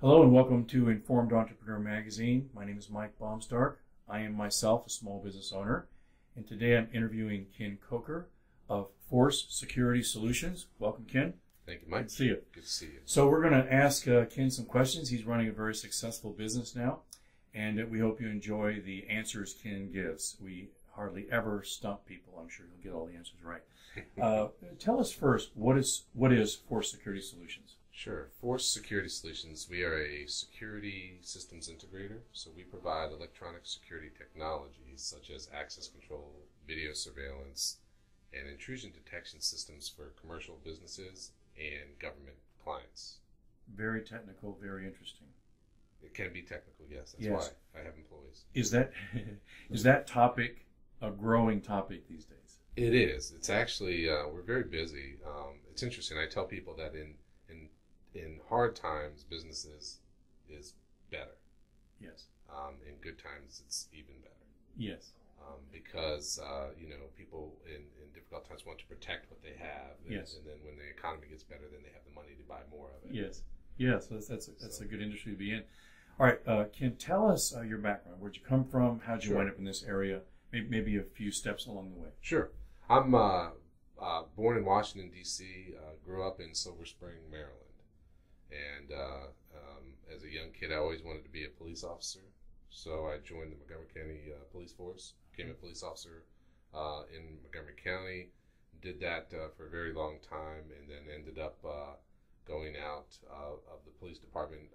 Hello and welcome to Informed Entrepreneur Magazine. My name is Mike Baumstark. I am myself a small business owner, and today I'm interviewing Ken Kocher of Force Security Solutions. Welcome, Ken. Thank you, Mike. Good to see you. Good to see you. So we're going to ask Ken some questions. He's running a very successful business now, and we hope you enjoy the answers Ken gives. We hardly ever stump people. I'm sure he'll get all the answers right. Tell us first, what is Force Security Solutions? Sure. Force Security Solutions, we are a security systems integrator. So we provide electronic security technologies such as access control, video surveillance, and intrusion detection systems for commercial businesses and government clients. Very technical, very interesting. It can be technical, yes. That's Yes. why I have employees. Is that topic a growing topic these days? It is. It's actually, we're very busy. It's interesting. I tell people that in hard times, businesses is better. Yes. In good times, it's even better. Yes. Because people in difficult times want to protect what they have. And, Yes. And then when the economy gets better, then they have the money to buy more of it. Yes. Yes. That's a good industry to be in. All right, Ken, tell us your background. Where'd you come from? How'd you Sure. wind up in this area? Maybe a few steps along the way. Sure. I'm born in Washington, D.C., grew up in Silver Spring, Maryland. And as a young kid, I always wanted to be a police officer. So I joined the Montgomery County Police Force, became a police officer in Montgomery County, did that for a very long time, and then ended up going out of the police department,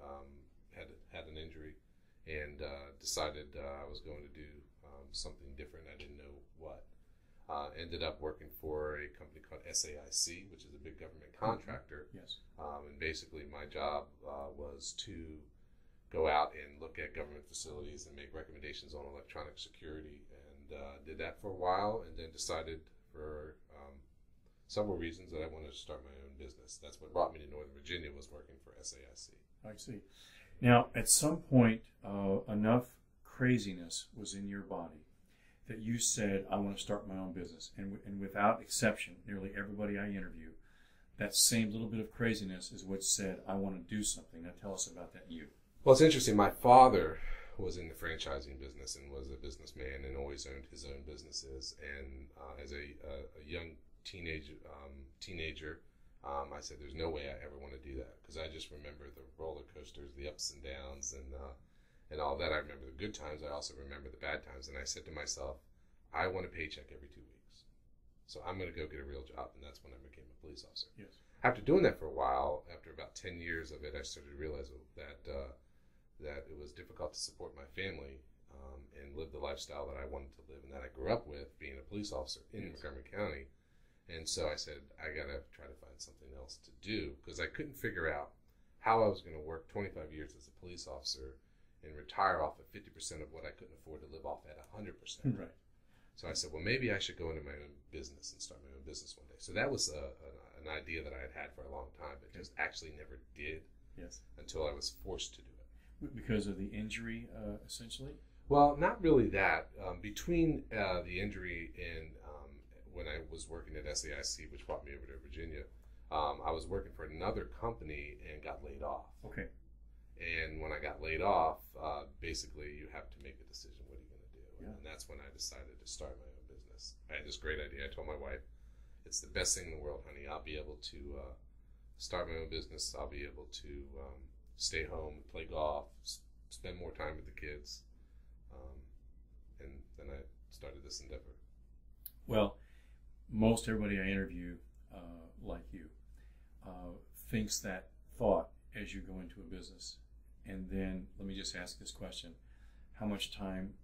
had an injury, and decided I was going to do something different. I didn't know what. Ended up working for a company called SAIC, which is a big government contractor. Yes. And basically my job was to go out and look at government facilities and make recommendations on electronic security, and did that for a while, and then decided for several reasons that I wanted to start my own business. That's what brought me to Northern Virginia, was working for SAIC. I see. Now, at some point, enough craziness was in your body that you said, I want to start my own business. And without exception, nearly everybody I interview, that same little bit of craziness is what said, I want to do something. Now tell us about that you. Well, it's interesting. My father was in the franchising business and was a businessman and always owned his own businesses. And as a young teenager, I said, there's no way I ever want to do that, because I just remember the roller coasters, the ups and downs, and all that. I remember the good times. I also remember the bad times. And I said to myself, I want a paycheck every 2 weeks. So I'm going to go get a real job. And that's when I became a police officer. Yes. After doing that for a while, after about 10 years of it, I started to realize that it was difficult to support my family and live the lifestyle that I wanted to live and that I grew up with, being a police officer in Yes. Montgomery County. And so I said, I got to try to find something else to do, because I couldn't figure out how I was going to work 25 years as a police officer and retire off of 50% of what I couldn't afford to live off at 100%. Right. So I said, well, maybe I should go into my own business and start my own business one day. So that was an idea that I had for a long time, but just actually never did. Yes. Until I was forced to do it. Because of the injury, essentially? Well, not really that. Between the injury and when I was working at SAIC, which brought me over to Virginia, I was working for another company and got laid off. Okay. And when I got laid off, basically you have to make a decision. What are you going to do? Yeah. And that's when I decided to start my own business. I had this great idea. I told my wife, it's the best thing in the world, honey. I'll be able to start my own business. I'll be able to stay home, play golf, spend more time with the kids. And then I started this endeavor. Well, most everybody I interview, like you, thinks that thought as you go into a business. And then let me just ask this question. How much time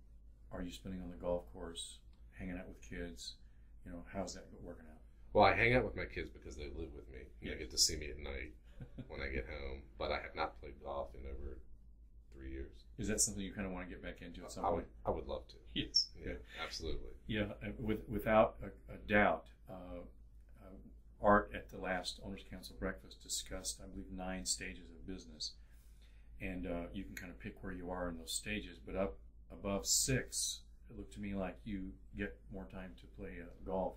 are you spending on the golf course, hanging out with kids? How's that working out? Well, I hang out with my kids because they live with me. And Yeah. they get to see me at night when I get home. But I have not played golf in over 3 years. Is that something you kind of want to get back into at some point? I would love to. Yes. Yeah, absolutely. Yeah, without a doubt. Art at the last Owners Council breakfast discussed, I believe, 9 stages of business. And you can kind of pick where you are in those stages. But up above 6, it looked to me like you get more time to play golf.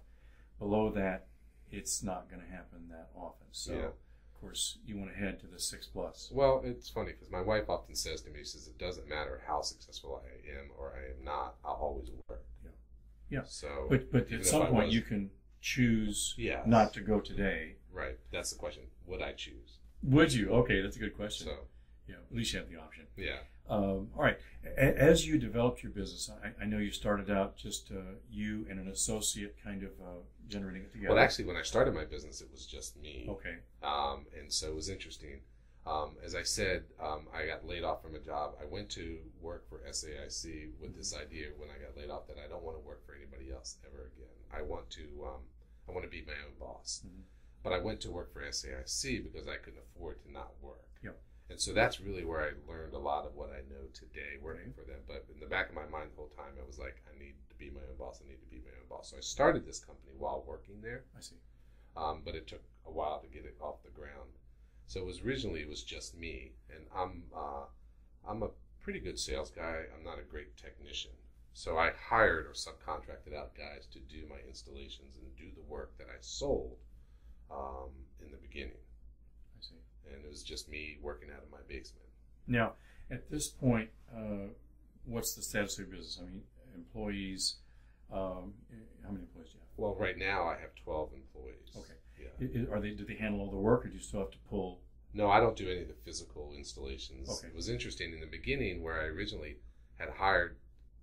Below that, it's not going to happen that often. So Yeah. of course, you want to head to the 6+. Well, it's funny because my wife often says to me, she says, it doesn't matter how successful I am or I am not, I'll always work. Yeah. Yeah. So, but at some point you can choose not to go today. Right. That's the question. Would I choose? Would you? Okay, that's a good question. So, yeah, at least you have the option. Yeah. All right. As you developed your business, I know you started out just you and an associate kind of generating it together. Well, actually, when I started my business, it was just me. Okay. And so it was interesting. As I said, I got laid off from a job. I went to work for SAIC with this idea when I got laid off that I don't want to work for anybody else ever again. I want to be my own boss. Mm-hmm. But I went to work for SAIC because I couldn't afford to not work. Yep. And so that's really where I learned a lot of what I know today working for them. But in the back of my mind the whole time, I was like, I need to be my own boss. I need to be my own boss. So I started this company while working there. I see. But it took a while to get it off the ground. So it was just me. And I'm a pretty good sales guy. I'm not a great technician. So I hired or subcontracted out guys to do my installations and do the work that I sold in the beginning. I see. And it was just me working out of my basement. Now, at this point, what's the status of your business? I mean, employees, how many employees do you have? Well, right now I have 12 employees. Okay. Yeah. Do they handle all the work, or do you still have to pull? No, I don't do any of the physical installations. Okay. It was interesting in the beginning where I originally had hired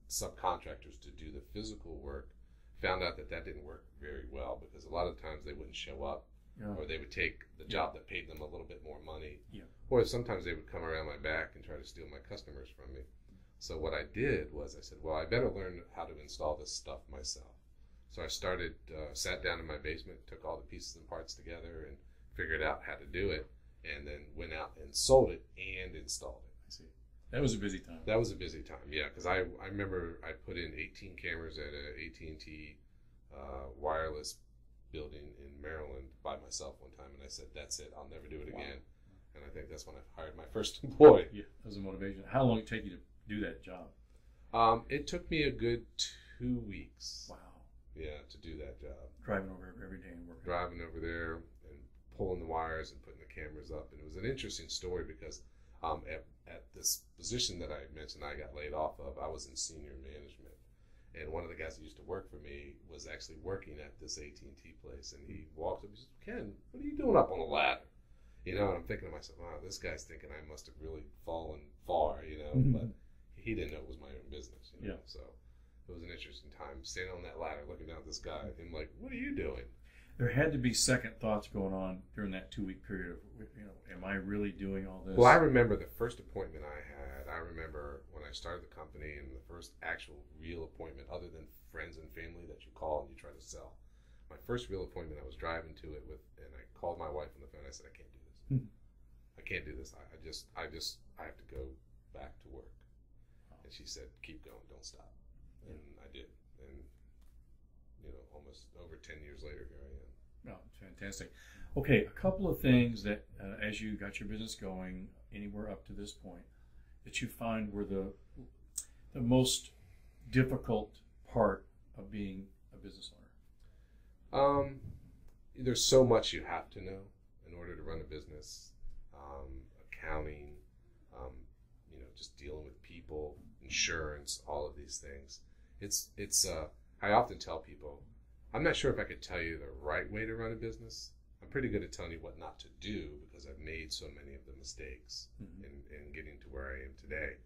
subcontractors to do the physical work, found out that didn't work very well because a lot of times they wouldn't show up. Yeah. Or they would take the job that paid them a little bit more money. Yeah. Or sometimes they would come around my back and try to steal my customers from me. So what I did was I said, well, I better learn how to install this stuff myself. So I started, sat down in my basement, took all the pieces and parts together and figured out how to do it, and then went out and sold it and installed it. I see. That was a busy time. That was a busy time, yeah, because I remember I put in 18 cameras at a AT&T wireless building in Maryland by myself one time, and I said, that's it, I'll never do it again. And I think that's when I hired my first employee. Yeah, that was a motivation. How long did it take you to do that job? It took me a good 2 weeks. Wow. Yeah, to do that job. Driving over every day and working. Driving over there and pulling the wires and putting the cameras up. And it was an interesting story because at this position that I mentioned I got laid off of, I was in senior management. And one of the guys that used to work for me was actually working at this AT&T place. And he walked up and said, Ken, what are you doing up on the ladder? You know, and I'm thinking to myself, wow, this guy's thinking I must have really fallen far, you know. Mm-hmm. But he didn't know it was my own business, you know. Yeah. So it was an interesting time standing on that ladder looking down at this guy. And I'm like, what are you doing? There had to be second thoughts going on during that 2-week period of, you know, am I really doing all this? Well, I remember the first appointment I had. I remember when I started the company and the first actual real appointment, other than friends and family that you call and you try to sell. My first real appointment, I was driving to it and I called my wife on the phone. I said, I can't do this. I can't do this. I have to go back to work. And she said, keep going, don't stop. And I did. And, you know, almost over 10 years later, here I am. Oh, fantastic. Okay, a couple of things that, as you got your business going, anywhere up to this point, that you find were the most difficult part of being a business owner? There's so much you have to know in order to run a business. Accounting, you know, just dealing with people, insurance, all of these things. I often tell people, I'm not sure if I could tell you the right way to run a business. I'm pretty good at telling you what not to do because I've made so many of the mistakes in getting to where I am today.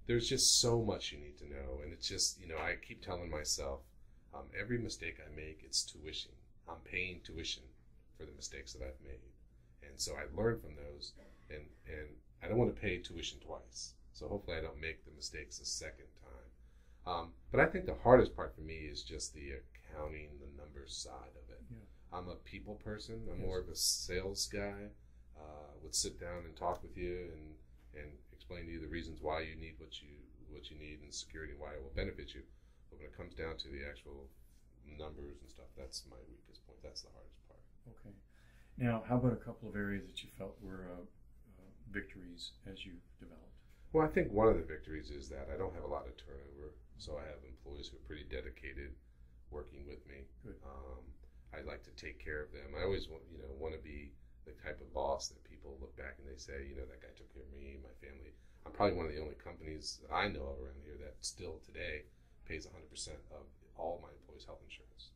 There's just so much you need to know, and it's just, you know, I keep telling myself, every mistake I make, it's tuition. I'm paying tuition for the mistakes that I've made. And so I learn from those, and I don't want to pay tuition twice. So hopefully I don't make the mistakes a second time. But I think the hardest part for me is just the accounting, the numbers side of it. Yeah. I'm a people person. I'm more of a sales guy. Would sit down and talk with you and explain to you the reasons why you need what you need and security and why it will benefit you. But when it comes down to the actual numbers and stuff, that's my weakest point. That's the hardest part. Okay. Now, how about a couple of areas that you felt were victories as you developed? Well, I think one of the victories is that I don't have a lot of turnover, so I have employees who are pretty dedicated working with me. Good. I like to take care of them. I always want to be the type of boss that people look back and they say, you know, that guy took care of me, my family. I'm probably one of the only companies that I know of around here that still today pays 100% of all my employees' health insurance.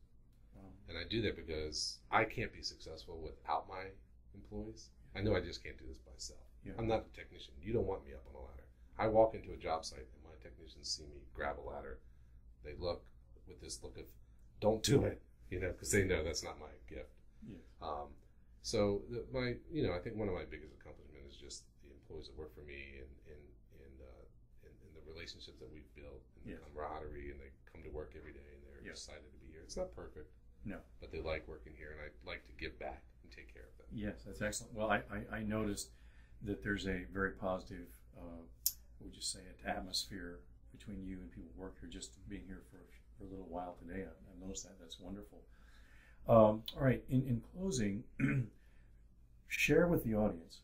Wow. And I do that because I can't be successful without my employees. I know I just can't do this by myself. Yeah. I'm not a technician. You don't want me up on a ladder. I walk into a job site and my technicians see me grab a ladder. They look with this look of, don't do it, you know, because they know that's not my gift. Yeah. I think one of my biggest accomplishments is just the employees that work for me and the relationships that we've built and the camaraderie, and they come to work every day and they're excited to be here. It's not perfect, no, but they like working here, and I like to give back and take care of them. Yes, that's excellent. Well, I noticed that there's a very positive, would you say, atmosphere between you and people who work here. Just being here for a little while today, I've noticed that. That's wonderful. All right, in closing, share with the audience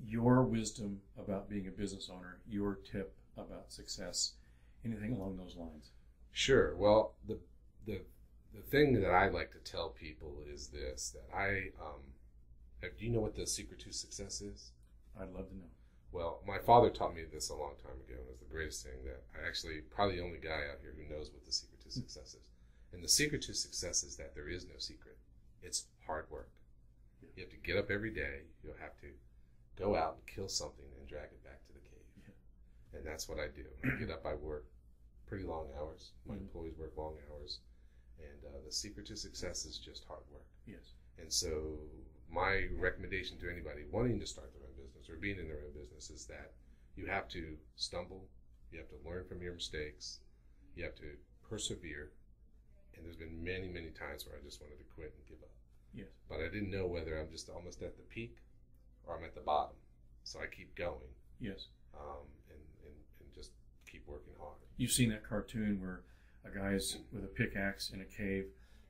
your wisdom about being a business owner, your tip about success, anything along those lines. Sure. Well, the thing that I like to tell people is this, that do you know what the secret to success is? I'd love to know. Well, my father taught me this a long time ago, and it was the greatest thing that probably the only guy out here who knows what the secret to success is. And the secret to success is that there is no secret. It's hard work. Yeah. You have to get up every day. You'll have to go out and kill something and drag it back to the cave. Yeah. And that's what I do. I get up, I work pretty long hours. My employees work long hours. And the secret to success is just hard work. Yes. And so my recommendation to anybody wanting to start their own business or being in their own business is that you have to stumble. You have to learn from your mistakes. You have to persevere. And there's been many, many times where I just wanted to quit and give up. Yes. But I didn't know whether I'm just almost at the peak or I'm at the bottom. So I keep going. Yes. And just keep working hard. You've seen that cartoon where a guy's with a pickaxe in a cave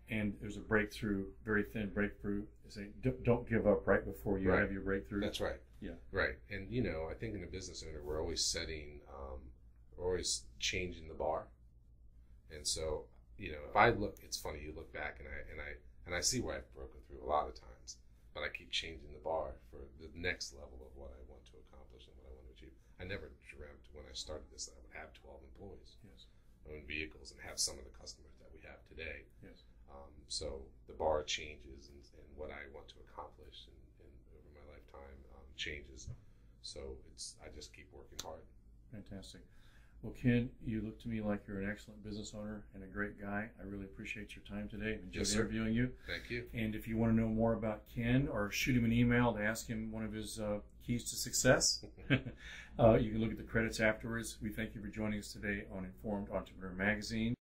and there's a breakthrough, very thin breakthrough. They say, don't give up right before you have your breakthrough. That's right. Yeah. Right. And, I think in a business owner, we're always we're always changing the bar. And so, if I look, it's funny, you look back and I see where I've broken through a lot of times, but I keep changing the bar for the next level of what I want to accomplish and what I want to achieve. I never dreamt when I started this that I would have 12 employees, own vehicles, and have some of the customers that we have today. Yes. So the bar changes, and what I want to accomplish and over my lifetime changes. So I just keep working hard. Fantastic. Well, Ken, you look to me like you're an excellent business owner and a great guy. I really appreciate your time today. I've enjoyed interviewing you. Thank you. And if you want to know more about Ken, or shoot him an email to ask him one of his keys to success, you can look at the credits afterwards. We thank you for joining us today on Informed Entrepreneur Magazine.